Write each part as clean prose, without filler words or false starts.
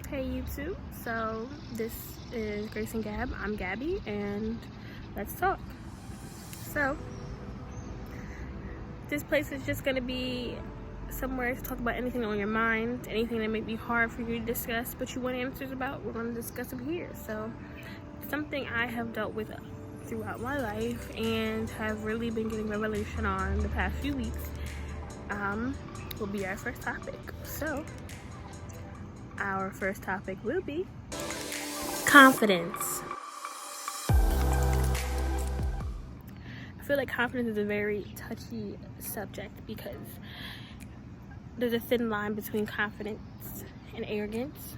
Hey YouTube, so this is Grace and Gab. I'm Gabby and let's talk. So this place is just gonna be somewhere to talk about anything on your mind, anything that may be hard for you to discuss but you want answers about. We're gonna discuss them here. So something I have dealt with throughout my life and have really been getting revelation on the past few weeks will be our first topic. So our first topic will be confidence. I feel like confidence is a very touchy subject because there's a thin line between confidence and arrogance.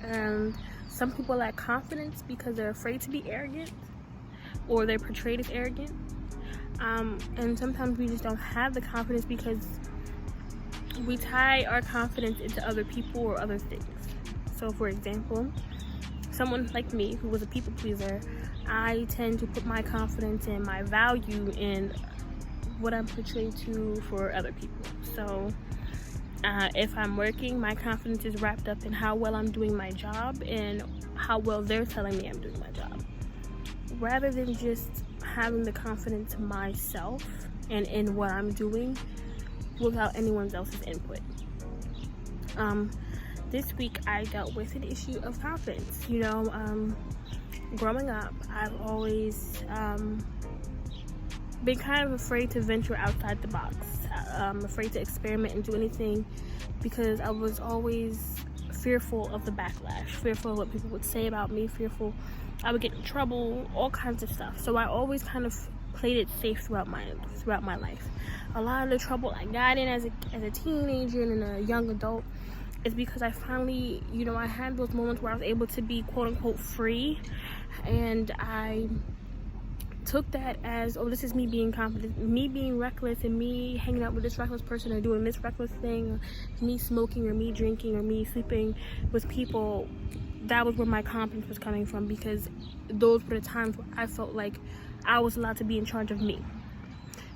And some people lack confidence because they're afraid to be arrogant or they're portrayed as arrogant. And sometimes we just don't have the confidence because we tie our confidence into other people or other things. So for example, someone like me who was a people pleaser, I tend to put my confidence and my value in what I'm portrayed to for other people. So if I'm working, my confidence is wrapped up in how well I'm doing my job and how well they're telling me I'm doing my job, rather than just having the confidence myself and in what I'm doing without anyone else's input. This week I dealt with an issue of confidence. Growing up, I've always been kind of afraid to venture outside the box. I'm afraid to experiment and do anything because I was always fearful of the backlash, fearful of what people would say about me, fearful I would get in trouble, all kinds of stuff. So I always kind of played it safe throughout my life. A lot of the trouble I got in as a teenager and a young adult is because I finally, I had those moments where I was able to be quote unquote free, and I took that as, oh, this is me being confident, me being reckless, and me hanging out with this reckless person or doing this reckless thing, or me smoking or me drinking or me sleeping with people. That was where my confidence was coming from, because those were the times where I felt like I was allowed to be in charge of me.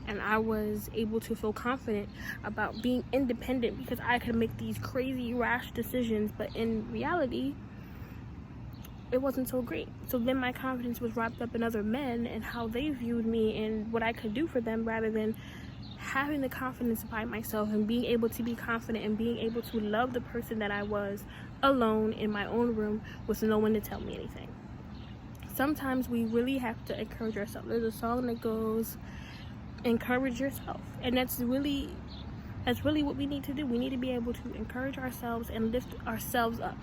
And I was able to feel confident about being independent because I could make these crazy, rash decisions. But in reality, it wasn't so great. So then my confidence was wrapped up in other men and how they viewed me and what I could do for them, rather than having the confidence by myself and being able to be confident and being able to love the person that I was alone in my own room with no one to tell me anything. Sometimes we really have to encourage ourselves. There's a song that goes, encourage yourself, and that's really what we need to do. We need to be able to encourage ourselves and lift ourselves up.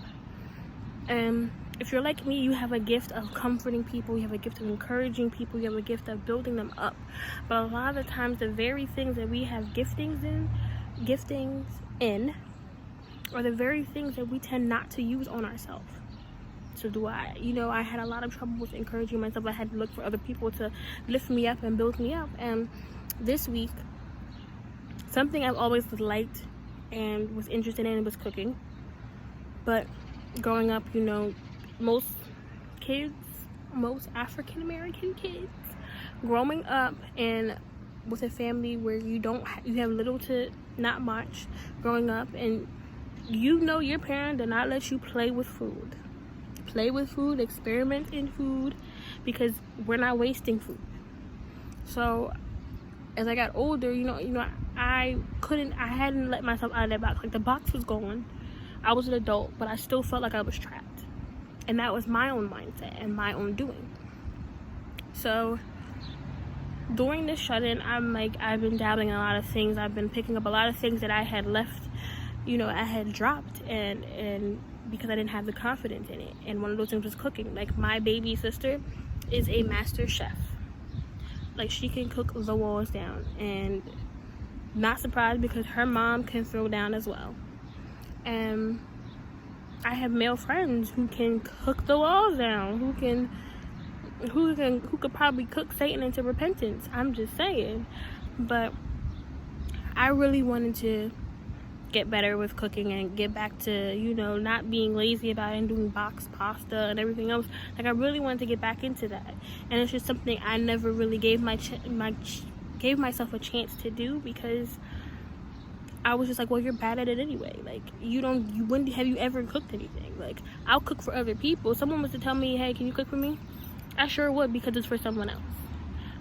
And if you're like me, you have a gift of comforting people, you have a gift of encouraging people, you have a gift of building them up. But a lot of the times, the very things that we have giftings in are the very things that we tend not to use on ourselves. So I had a lot of trouble with encouraging myself. I had to look for other people to lift me up and build me up. And this week, something I've always liked and was interested in was cooking. But growing up, most African American kids growing up and with a family where you have little to not much growing up, and your parent did not let you play with food, experiment in food, because we're not wasting food. So as I got older, I hadn't let myself out of that box. Like, the box was gone. I was an adult, but I still felt like I was trapped. And that was my own mindset and my own doing. So during this shut-in, I've been dabbling in a lot of things. I've been picking up a lot of things that I had left, I had dropped, and because I didn't have the confidence in it. And one of those things was cooking. Like, my baby sister is a master chef. Like, she can cook the walls down, and not surprised because her mom can throw down as well. And I have male friends who can cook the walls down, who could probably cook Satan into repentance. I'm just saying. But I really wanted to get better with cooking and get back to, not being lazy about it and doing box pasta and everything else. Like, I really wanted to get back into that. And it's just something I never really gave myself a chance to do, because I was just like, well, you're bad at it anyway. Like, when have you ever cooked anything? Like, I'll cook for other people. Someone was to tell me, hey, can you cook for me? I sure would, because it's for someone else.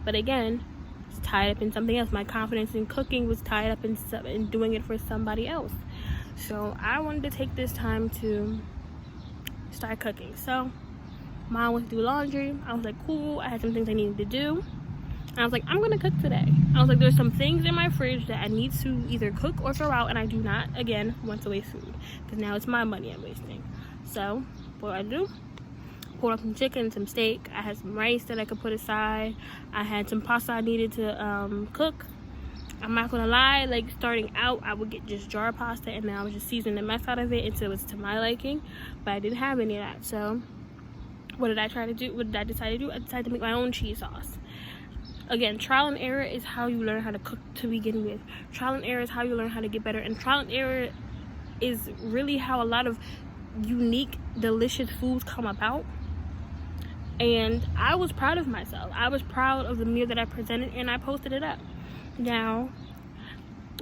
But again, it's tied up in something else. My confidence in cooking was tied up in doing it for somebody else. So I wanted to take this time to start cooking. So Mom went to do laundry. I was like, cool. I had some things I needed to do. I was like, I'm gonna cook today. I was like, there's some things in my fridge that I need to either cook or throw out, and I do not, again, want to waste food, because now it's my money I'm wasting. So what I do, pulled up some chicken, some steak. I had some rice that I could put aside. I had some pasta I needed to cook. I'm not gonna lie, like, starting out, I would get just jar pasta, and then I would just season the mess out of it until it was to my liking, but I didn't have any of that. So what did I try to do? What did I decide to do? I decided to make my own cheese sauce. Again, trial and error is how you learn how to cook to begin with. Trial and error is how you learn how to get better. And trial and error is really how a lot of unique, delicious foods come about. And I was proud of myself. I was proud of the meal that I presented, and I posted it up. Now,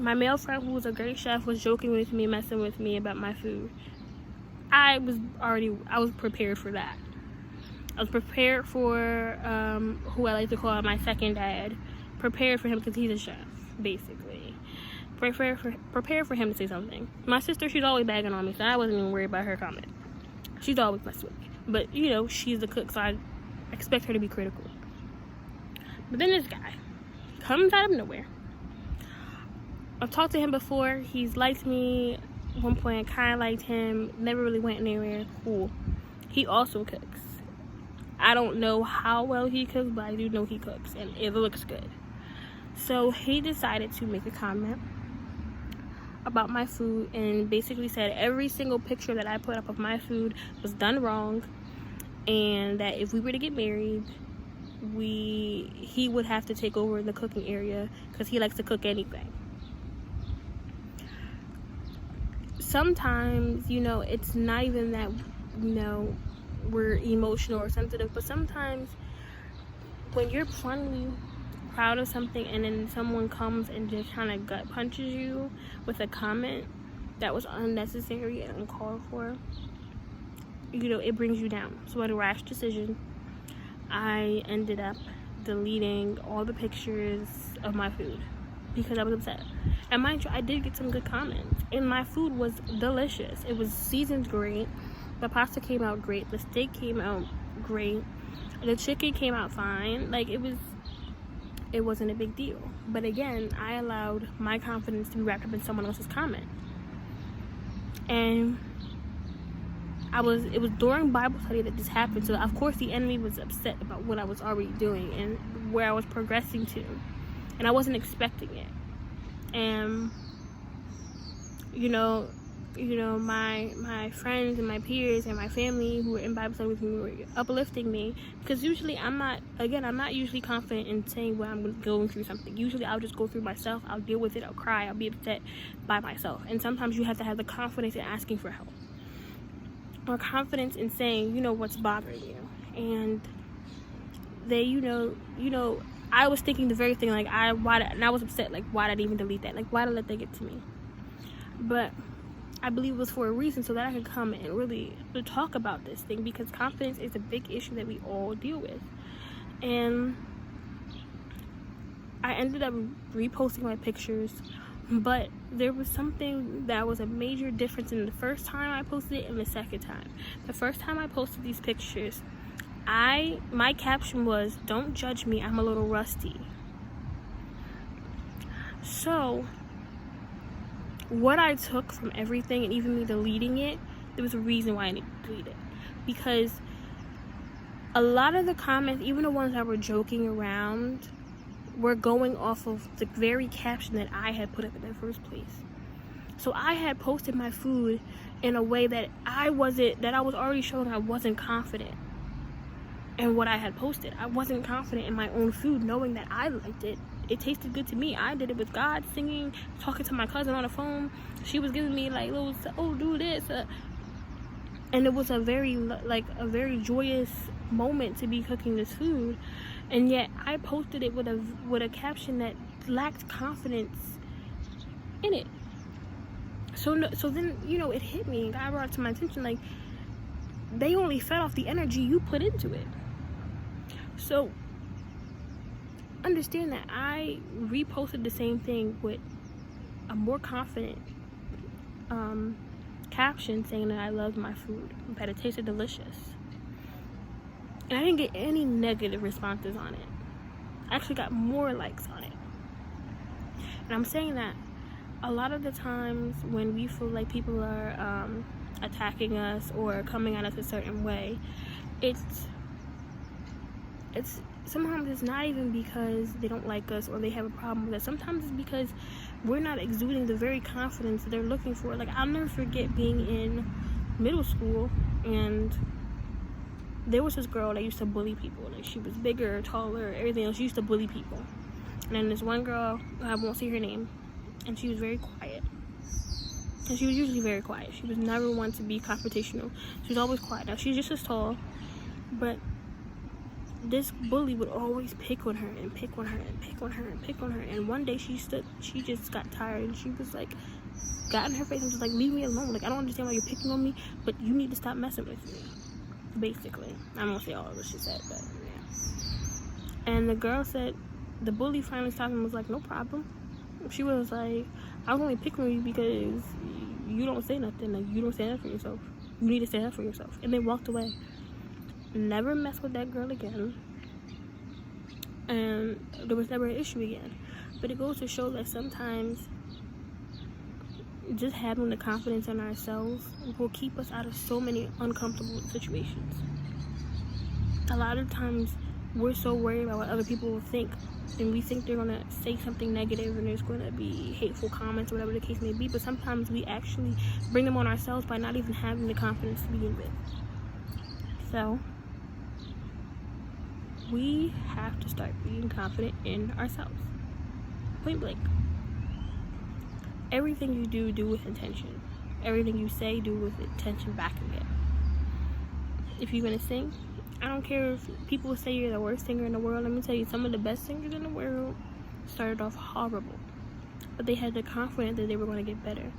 my male friend, who was a great chef, was joking with me, messing with me about my food. I was prepared for that. I was prepared for who I like to call my second dad. Prepared for him because he's a chef, basically. Prepared for him to say something. My sister, she's always bagging on me, so I wasn't even worried about her comment. She's always messing with me. But, you know, she's a cook, so I expect her to be critical. But then this guy comes out of nowhere. I've talked to him before. He's liked me. At one point, I kind of liked him. Never really went anywhere. Cool. He also cooks. I don't know how well he cooks, but I do know he cooks, and it looks good. So he decided to make a comment about my food and basically said every single picture that I put up of my food was done wrong, and that if we were to get married, he would have to take over the cooking area because he likes to cook anything. Sometimes, you know, it's not even that, you know, we're emotional or sensitive, but sometimes when you're finally proud of something and then someone comes and just kind of gut punches you with a comment that was unnecessary and uncalled for, you know, it brings you down. So at a rash decision, I ended up deleting all the pictures of my food because I was upset. And mind you, I did get some good comments, and my food was delicious. It was seasoned great. The pasta came out great. The steak came out great. The chicken came out fine. Like, it wasn't a big deal. But again, I allowed my confidence to be wrapped up in someone else's comment. And it was during Bible study that this happened. So of course the enemy was upset about what I was already doing and where I was progressing to. And I wasn't expecting it. And you know, my friends and my peers and my family who were in Bible study with me were uplifting me, because usually I'm not usually confident in saying when I'm going through something. Usually I'll just go through myself, I'll deal with it, I'll cry, I'll be upset by myself. And sometimes you have to have the confidence in asking for help, or confidence in saying, you know, what's bothering you. And they, you know, I was thinking the very thing, like, and I was upset, like, why did I even delete that? Like, why did I let that get to me? But I believe it was for a reason, so that I could come and really talk about this thing, because confidence is a big issue that we all deal with. And I ended up reposting my pictures, but there was something that was a major difference in the first time I posted it and the second time. The first time I posted these pictures, my caption was, "Don't judge me, I'm a little rusty." So what I took from everything, and even me deleting it, there was a reason why I needed to delete it. Because a lot of the comments, even the ones that were joking around, were going off of the very caption that I had put up in the first place. So I had posted my food in a way that I was already showing I wasn't confident in what I had posted. I wasn't confident in my own food, knowing that I liked it. It tasted good to me. I did it with God, singing, talking to my cousin on the phone. She was giving me like little, oh, do this, and it was a very joyous moment to be cooking this food. And yet I posted it with a caption that lacked confidence in it. So then, you know, it hit me and God brought it to my attention, like, they only fed off the energy you put into it. So understand that I reposted the same thing with a more confident caption saying that I loved my food, that it tasted delicious. And I didn't get any negative responses on it. I actually got more likes on it. And I'm saying that a lot of the times when we feel like people are attacking us or coming at us a certain way, it's sometimes it's not even because they don't like us or they have a problem with us. Sometimes it's because we're not exuding the very confidence that they're looking for. Like, I'll never forget being in middle school, and there was this girl that used to bully people. Like, she was bigger, taller, everything else. She used to bully people. And then this one girl, I won't say her name, and she was very quiet. And she was usually very quiet. She was never one to be confrontational. She was always quiet. Now, she's just as tall, but this bully would always pick on her and pick on her and pick on her and pick on her. And one day she just got tired, and she was like, got in her face and was like, leave me alone. Like, I don't understand why you're picking on me, but you need to stop messing with me. Basically. I won't say all of what she said, but yeah. And the girl said, the bully finally stopped and was like, no problem. She was like, I was only picking on you because you don't say nothing. Like, you don't stand up for yourself. You need to stand up for yourself. And they walked away. Never mess with that girl again, and there was never an issue again. But it goes to show that sometimes just having the confidence in ourselves will keep us out of so many uncomfortable situations. A lot of times we're so worried about what other people will think, and we think they're going to say something negative and there's going to be hateful comments or whatever the case may be, but sometimes we actually bring them on ourselves by not even having the confidence to begin with. So we have to start being confident in ourselves. Point blank. Everything you do with intention. Everything you say, do with intention back again. If you're gonna sing, I don't care if people say you're the worst singer in the world. Let me tell you, some of the best singers in the world started off horrible, but they had the confidence that they were going to get better.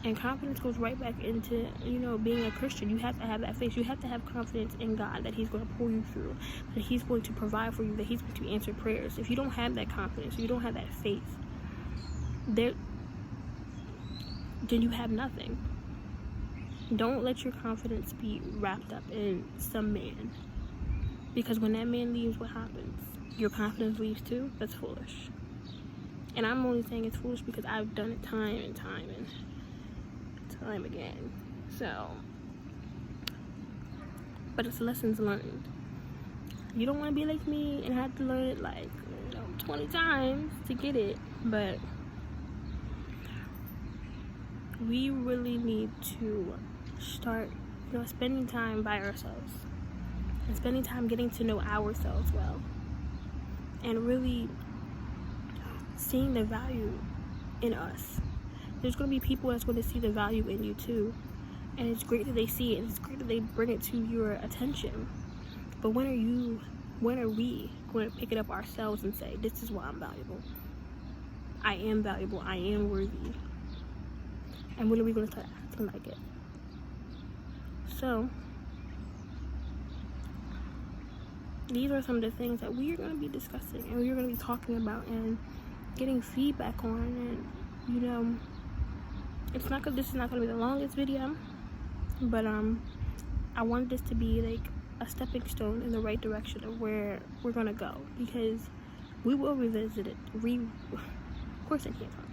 And confidence goes right back into, you know, being a Christian. You have to have that faith. You have to have confidence in God that He's going to pull you through, that He's going to provide for you, that He's going to answer prayers. If you don't have that confidence, you don't have that faith, then you have nothing. Don't let your confidence be wrapped up in some man, because when that man leaves, what happens? Your confidence leaves too. That's foolish. And I'm only saying it's foolish because I've done it time and time again. So, but it's lessons learned. You don't want to be like me and have to learn it like, 20 times to get it. But we really need to start, spending time by ourselves and spending time getting to know ourselves well, and really seeing the value in us. There's going to be people that's going to see the value in you too, and it's great that they see it, and it's great that they bring it to your attention. But when are we going to pick it up ourselves and say, this is why I'm valuable, I am valuable, I am worthy? And when are we going to start acting like it? So these are some of the things that we are going to be discussing, and we're going to be talking about and getting feedback on. And this is not going to be the longest video, but I wanted this to be like a stepping stone in the right direction of where we're going to go, because we will revisit it. Of course I can't talk.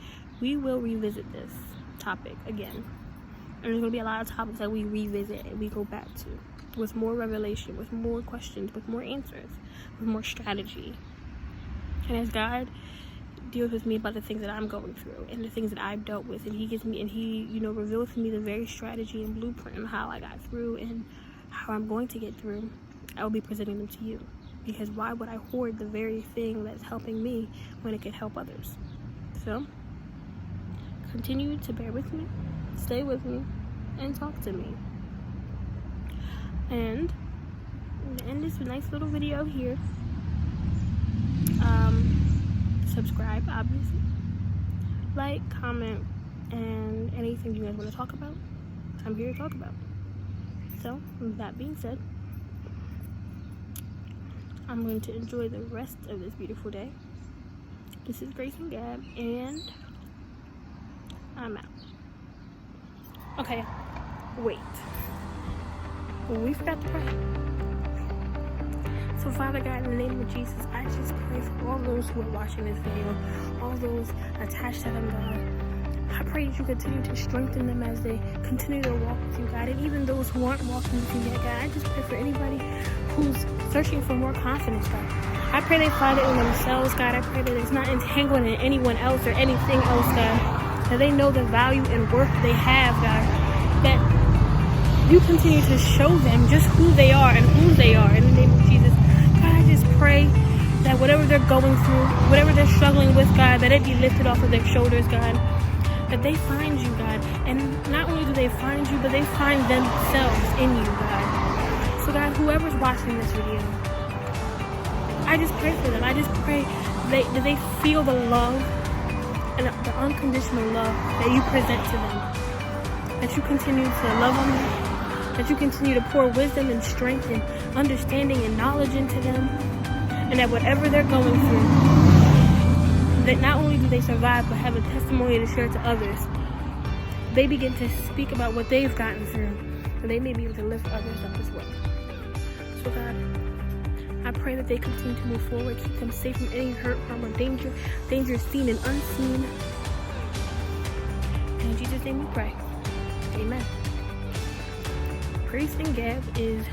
We will revisit this topic again, and there's going to be a lot of topics that we revisit and we go back to with more revelation, with more questions, with more answers, with more strategy. And as God deals with me about the things that I'm going through and the things that I've dealt with, and he reveals to me the very strategy and blueprint of how I got through and how I'm going to get through, I will be presenting them to you. Because why would I hoard the very thing that's helping me when it could help others? So continue to bear with me, stay with me, and talk to me. And I'm gonna end this nice little video here. Subscribe, obviously. Like, comment, and anything you guys want to talk about, I'm here to talk about. So, with that being said, I'm going to enjoy the rest of this beautiful day. This is Grace and Gab, and I'm out. Okay, wait. We forgot to pray. So, Father God, in the name of Jesus, I just pray for all those who are watching this video, all those attached to them, God. I pray that you continue to strengthen them as they continue to walk with you, God. And even those who aren't walking with you yet, God, I just pray for anybody who's searching for more confidence, God. I pray they find it in themselves, God. I pray that it's not entangled in anyone else or anything else, God. That they know the value and worth they have, God. That you continue to show them just who they are and who they are in the name of Jesus. God, I just pray that whatever they're going through, whatever they're struggling with, God, that it be lifted off of their shoulders, God. That they find you, God. And not only do they find you, but they find themselves in you, God. So, God, whoever's watching this video, I just pray for them. I just pray that they feel the love and the unconditional love that you present to them. That you continue to love on them. That you continue to pour wisdom and strength and understanding and knowledge into them. And that whatever they're going through, that not only do they survive, but have a testimony to share to others. They begin to speak about what they've gotten through, and they may be able to lift others up as well. So, God, I pray that they continue to move forward, keep them safe from any hurt, harm, or danger seen and unseen. And in Jesus' name we pray. Amen. Grace and Gab is